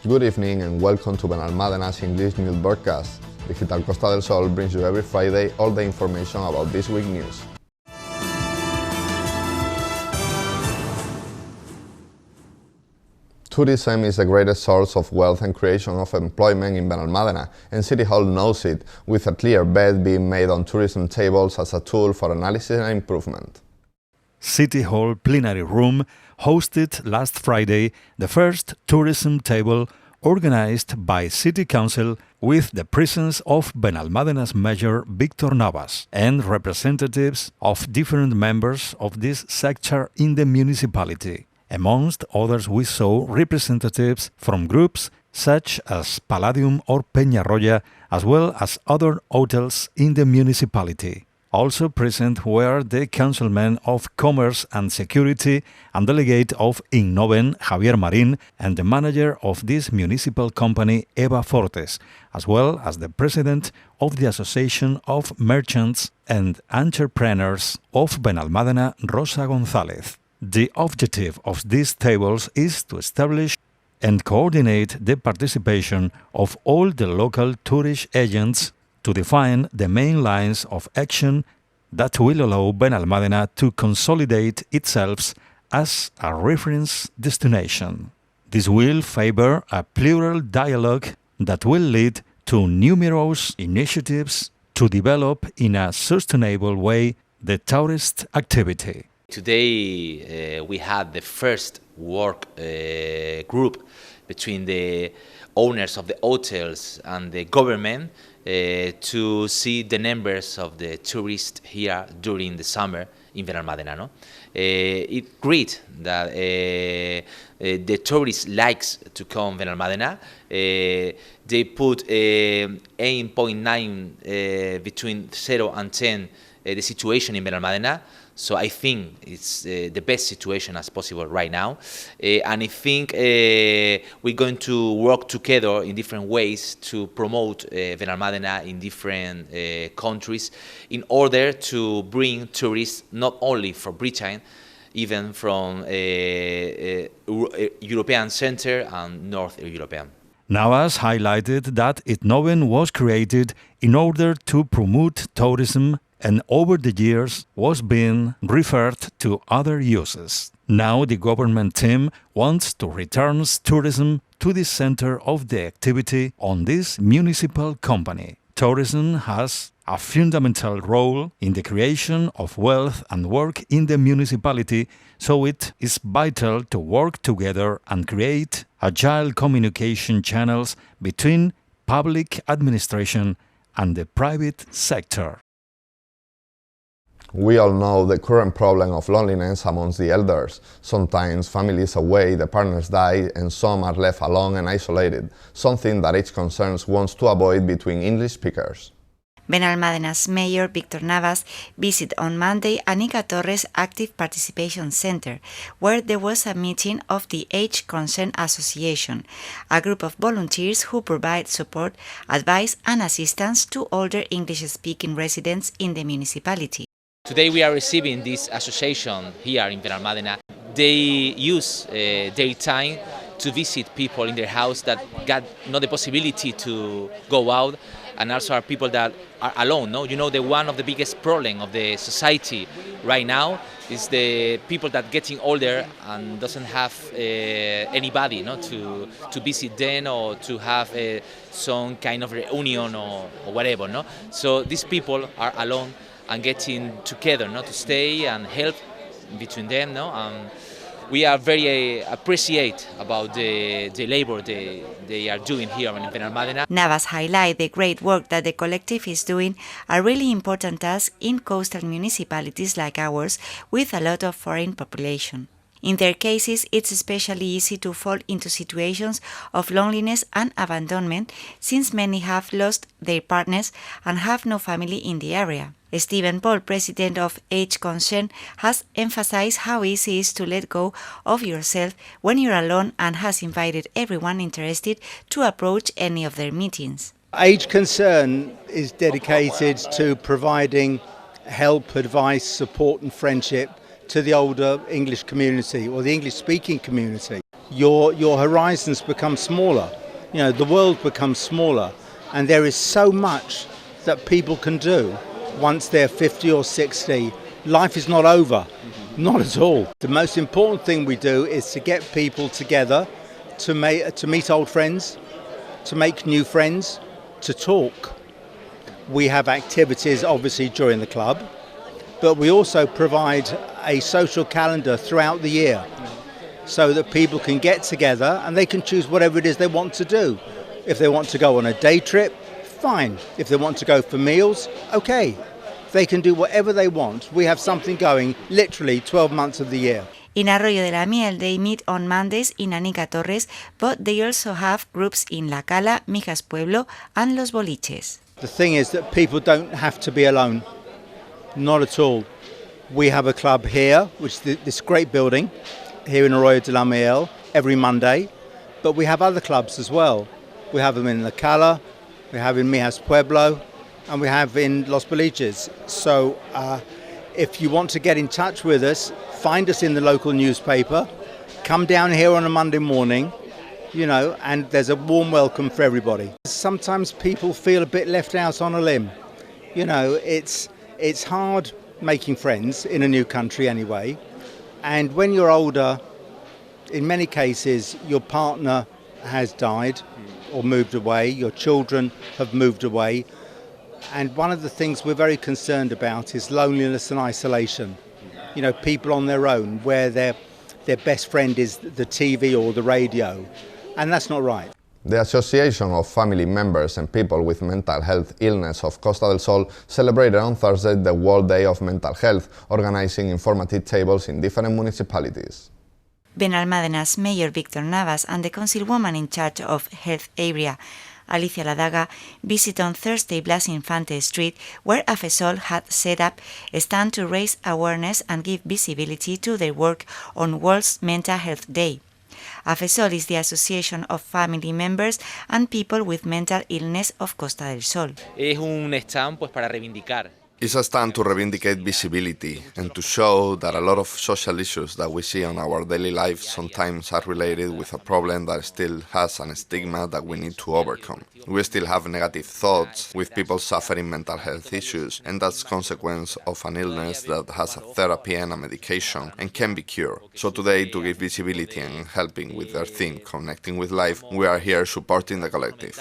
Good evening and welcome to Benalmádena's English News Broadcast. Digital Costa del Sol brings you every Friday all the information about this week's news. Tourism is the greatest source of wealth and creation of employment in Benalmádena, and City Hall knows it, with a clear bet being made on tourism tables as a tool for analysis and improvement. City Hall Plenary Room hosted last Friday the first tourism table organized by City Council with the presence of Benalmádena's Mayor Víctor Navas and representatives of different members of this sector in the municipality. Amongst others, we saw representatives from groups such as Palladium or Peñarroya, as well as other hotels in the municipality. Also present were the Councilman of Commerce and Security and delegate of Innoven, Javier Marín, and the manager of this municipal company, Eva Fortes, as well as the president of the Association of Merchants and Entrepreneurs of Benalmádena, Rosa González. The objective of these tables is to establish and coordinate the participation of all the local tourist agents to define the main lines of action that will allow Benalmádena to consolidate itself as a reference destination. This will favor a plural dialogue that will lead to numerous initiatives to develop in a sustainable way the tourist activity. Today we had the first work group between the owners of the hotels and the government to see the numbers of the tourists here during the summer in Benalmádena. No? It's great that the tourists likes to come Benalmádena. They put 8.9 between 0 and 10 the situation in Benalmádena. So I think it's the best situation as possible right now. And I think we're going to work together in different ways to promote Benalmádena in different countries in order to bring tourists not only from Britain, even from European Center and North European. Navas highlighted that Innoven was created in order to promote tourism and over the years was being referred to other uses. Now the government team wants to return tourism to the center of the activity on this municipal company. Tourism has a fundamental role in the creation of wealth and work in the municipality, so it is vital to work together and create agile communication channels between public administration and the private sector. We all know the current problem of loneliness amongst the elders. Sometimes families away, the partners die, and some are left alone and isolated, something that each concern wants to avoid between English speakers. Benalmádena's Mayor Víctor Navas visited on Monday Anica Torres Active Participation Center, where there was a meeting of the Age Concern Association, a group of volunteers who provide support, advice and assistance to older English-speaking residents in the municipality. Today we are receiving this association here in Benalmádena. They use their time to visit people in their house that got not the possibility to go out, and also are people that are alone. No? You know, one of the biggest problems of the society right now is the people that getting older and doesn't have anybody, no, to visit them or to have some kind of reunion or whatever. No? So these people are alone and getting together, no, to stay and help between them, no. We are very appreciate about the labor they are doing here in Benalmádena. Navas highlight the great work that the collective is doing, a really important task in coastal municipalities like ours with a lot of foreign population. In their cases, it's especially easy to fall into situations of loneliness and abandonment, since many have lost their partners and have no family in the area. Stephen Paul, president of Age Concern, has emphasized how easy it is to let go of yourself when you're alone and has invited everyone interested to approach any of their meetings. Age Concern is dedicated to providing help, advice, support and friendship to the older English community or the English-speaking community. Your horizons become smaller You know, the world becomes smaller, and there is so much that people can do once they're 50 or 60. Life is not over, not at all. The most important thing we do is to get people together, to meet old friends, to make new friends, to talk. We have activities obviously during the club, but we also provide a social calendar throughout the year so that people can get together and they can choose whatever it is they want to do. If they want to go on a day trip, fine. If they want to go for meals, okay. They can do whatever they want. We have something going literally 12 months of the year. In Arroyo de la Miel, they meet on Mondays in Anica Torres, but they also have groups in La Cala, Mijas Pueblo, and Los Boliches. The thing is that people don't have to be alone. Not at all. We have a club here, which is this great building, here in Arroyo de la Miel, every Monday, but we have other clubs as well. We have them in La Cala, we have in Mijas Pueblo, and we have in Los Boliches. So if you want to get in touch with us, find us in the local newspaper, come down here on a Monday morning, you know, and there's a warm welcome for everybody. Sometimes people feel a bit left out on a limb. You know, it's hard making friends in a new country anyway. And when you're older, in many cases, your partner has died or moved away, your children have moved away. And one of the things we're very concerned about is loneliness and isolation. You know, people on their own, where their best friend is the TV or the radio. And that's not right. The Association of Family Members and People with Mental Health Illness of Costa del Sol celebrated on Thursday the World Day of Mental Health, organizing informative tables in different municipalities. Benalmádena's Mayor Victor Navas and the councilwoman in charge of Health Area, Alicia Ladaga, visit on Thursday Blas Infante Street, where AFESOL had set up a stand to raise awareness and give visibility to their work on World Mental Health Day. AFESOL is the Association of Family Members and People with Mental Illness of Costa del Sol. Es un stand pues para reivindicar. It's a stand to reivindicate visibility and to show that a lot of social issues that we see on our daily life sometimes are related with a problem that still has a stigma that we need to overcome. We still have negative thoughts with people suffering mental health issues, and that's consequence of an illness that has a therapy and a medication and can be cured. So today, to give visibility and helping with their theme, connecting with life, we are here supporting the collective.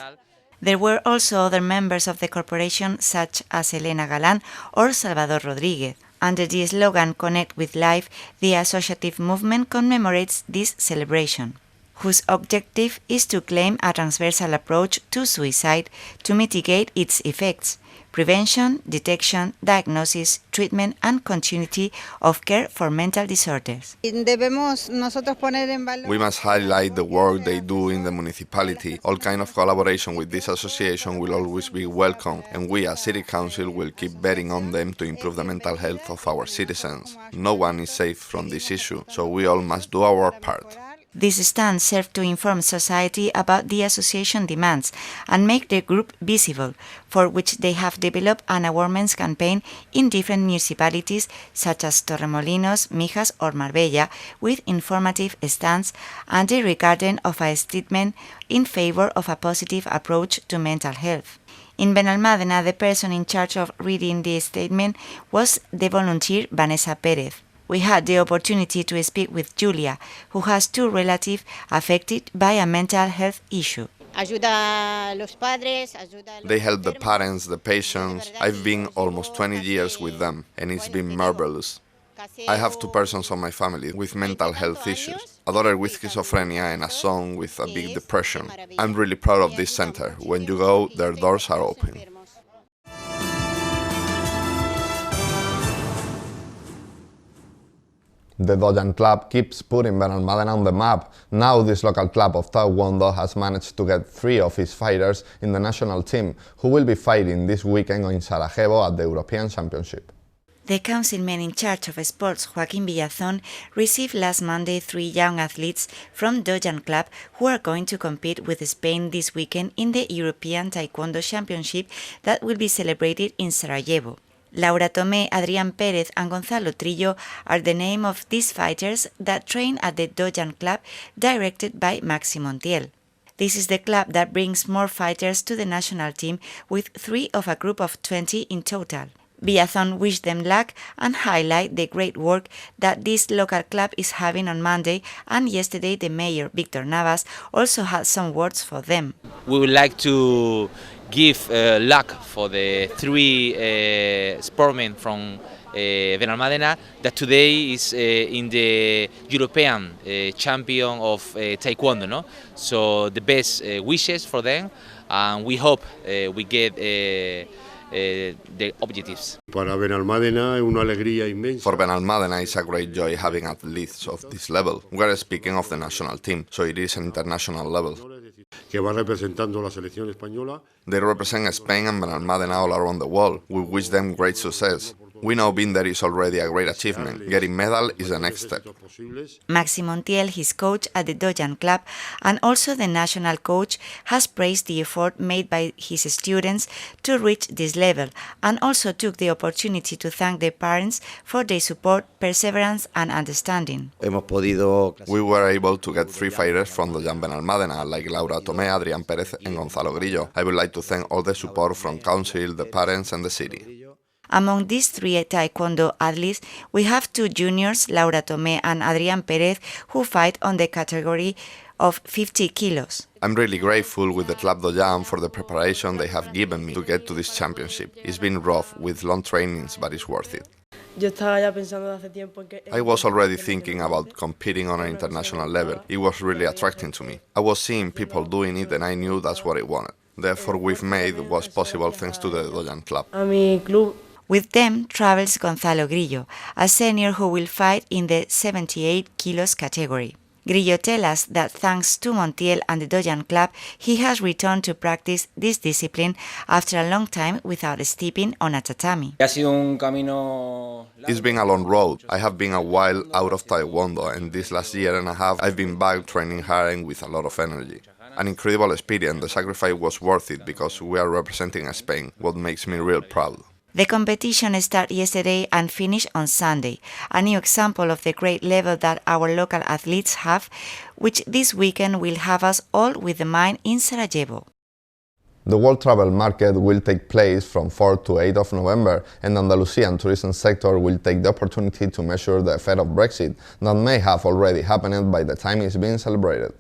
There were also other members of the corporation such as Elena Galán or Salvador Rodríguez. Under the slogan Connect with Life, the associative movement commemorates this celebration, whose objective is to claim a transversal approach to suicide to mitigate its effects: prevention, detection, diagnosis, treatment, and continuity of care for mental disorders. We must highlight the work they do in the municipality. All kind of collaboration with this association will always be welcome, and we as City Council will keep betting on them to improve the mental health of our citizens. No one is safe from this issue, so we all must do our part. This stand served to inform society about the association demands and make the group visible, for which they have developed an awareness campaign in different municipalities such as Torremolinos, Mijas or Marbella, with informative stands and the regarding of a statement in favor of a positive approach to mental health. In Benalmádena, the person in charge of reading the statement was the volunteer Vanessa Pérez. We had the opportunity to speak with Julia, who has two relatives affected by a mental health issue. They help the parents, the patients. I've been almost 20 years with them, and it's been marvelous. I have two persons on my family with mental health issues, a daughter with schizophrenia and a son with a big depression. I'm really proud of this center. When you go, their doors are open. The Dojan Club keeps putting Benalmádena on the map. Now this local club of Taekwondo has managed to get 3 of its fighters in the national team, who will be fighting this weekend in Sarajevo at the European Championship. The councilman in charge of sports, Joaquín Villazón, received last Monday 3 young athletes from Dojan Club who are going to compete with Spain this weekend in the European Taekwondo Championship that will be celebrated in Sarajevo. Laura Tomé, Adrián Pérez and Gonzalo Trillo are the name of these fighters that train at the Dojan Club, directed by Maxi Montiel. This is the club that brings more fighters to the national team, with 3 of a group of 20 in total. Biathon wished them luck and highlight the great work that this local club is having on Monday, and yesterday the mayor, Victor Navas, also had some words for them. We would like to give luck for the 3 sportsmen from Benalmádena that today is in the European champion of Taekwondo. No? So the best wishes for them, and we hope we get the objectives. Para Benalmádena es una alegría inmensa. For Benalmádena, it's a great joy having athletes of this level. We are speaking of the national team, so it is an international level. Que va representando la selección española. They represent Spain and Benalmádena all around the world. We wish them great success. We know being there is already a great achievement. Getting medal is the next step. Maxi Montiel, his coach at the Dojan Club, and also the national coach, has praised the effort made by his students to reach this level, and also took the opportunity to thank their parents for their support, perseverance and understanding. We were able to get 3 fighters from Dojan Benalmádena, like Laura Tomé, Adrián Pérez and Gonzalo Grillo. I would like to thank all the support from council, the parents and the city. Among these 3 Taekwondo athletes, we have 2 juniors, Laura Tomé and Adrián Pérez, who fight on the category of 50 kilos. I'm really grateful with the Club Dojan for the preparation they have given me to get to this championship. It's been rough with long trainings, but it's worth it. I was already thinking about competing on an international level. It was really attracting to me. I was seeing people doing it and I knew that's what I wanted. The effort we've made was possible thanks to the Dojan Club. With them travels Gonzalo Grillo, a senior who will fight in the 78 kilos category. Grillo tells us that thanks to Montiel and the Dojan Club, he has returned to practice this discipline after a long time without stepping on a tatami. It's been a long road. I have been a while out of Taekwondo, and this last year and a half I've been back training hard and with a lot of energy. An incredible experience. The sacrifice was worth it because we are representing Spain, what makes me real proud. The competition started yesterday and finished on Sunday, a new example of the great level that our local athletes have, which this weekend will have us all with the mind in Sarajevo. The World Travel Market will take place from 4 to 8 of November, and the Andalusian tourism sector will take the opportunity to measure the effect of Brexit that may have already happened by the time it's being celebrated.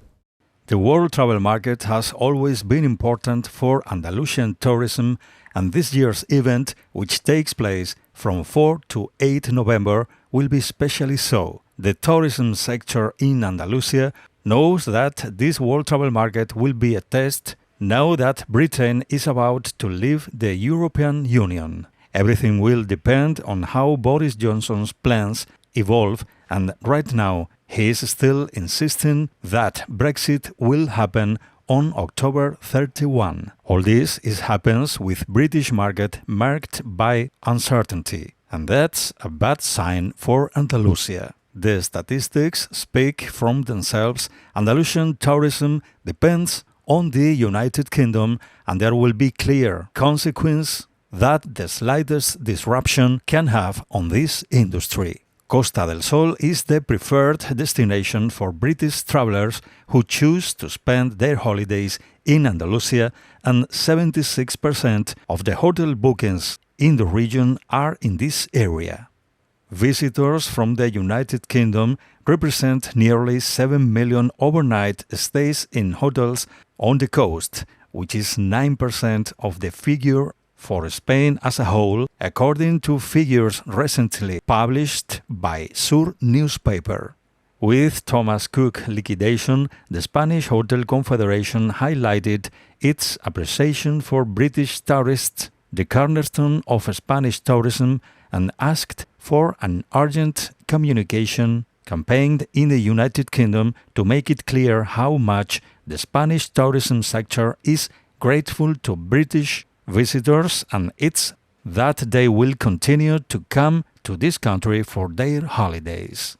The World Travel Market has always been important for Andalusian tourism, and this year's event, which takes place from 4 to 8 November, will be especially so. The tourism sector in Andalusia knows that this World Travel Market will be a test now that Britain is about to leave the European Union. Everything will depend on how Boris Johnson's plans evolve, and right now he is still insisting that Brexit will happen on October 31. All this happens with British market marked by uncertainty, and that's a bad sign for Andalusia. The statistics speak from themselves. Andalusian tourism depends on the United Kingdom, and there will be clear consequences that the slightest disruption can have on this industry. Costa del Sol is the preferred destination for British travelers who choose to spend their holidays in Andalusia, and 76% of the hotel bookings in the region are in this area. Visitors from the United Kingdom represent nearly 7 million overnight stays in hotels on the coast, which is 9% of the figure for Spain as a whole, according to figures recently published by Sur newspaper. With Thomas Cook liquidation, the Spanish Hotel Confederation highlighted its appreciation for British tourists, the cornerstone of Spanish tourism, and asked for an urgent communication campaign in the United Kingdom to make it clear how much the Spanish tourism sector is grateful to British visitors, and it's that they will continue to come to this country for their holidays.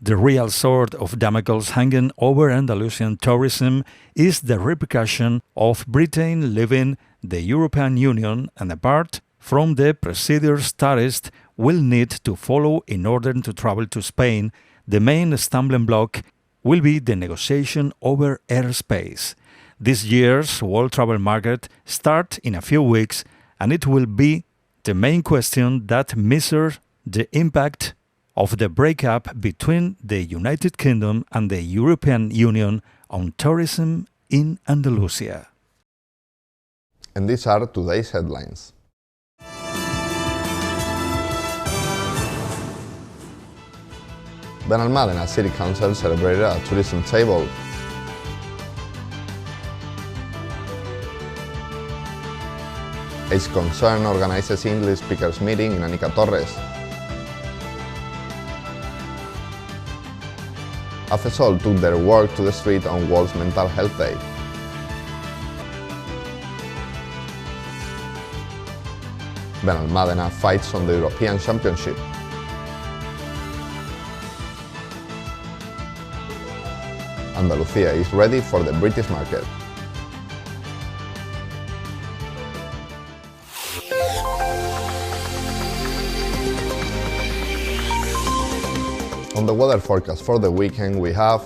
The real sword of Damocles hanging over Andalusian tourism is the repercussion of Britain leaving the European Union, and apart from the procedures tourists will need to follow in order to travel to Spain, the main stumbling block will be the negotiation over airspace. This year's World Travel Market starts in a few weeks, and it will be the main question that measures the impact of the breakup between the United Kingdom and the European Union on tourism in Andalusia. And these are today's headlines. Benalmádena City Council celebrated a tourism table. Age Concern organizes English speakers meeting in Anica Torres. AFESOL took their work to the street on World's Mental Health Day. Benalmádena fights on the European Championship. Andalusia is ready for the British market. On the weather forecast for the weekend, we have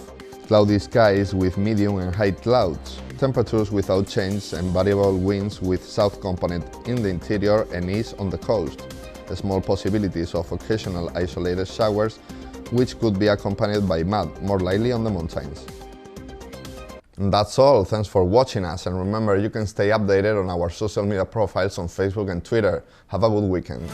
cloudy skies with medium and high clouds, temperatures without change and variable winds with south component in the interior and east on the coast. Small possibilities of occasional isolated showers, which could be accompanied by mud, more likely on the mountains. And that's all. Thanks for watching us, and remember, you can stay updated on our social media profiles on Facebook and Twitter. Have a good weekend.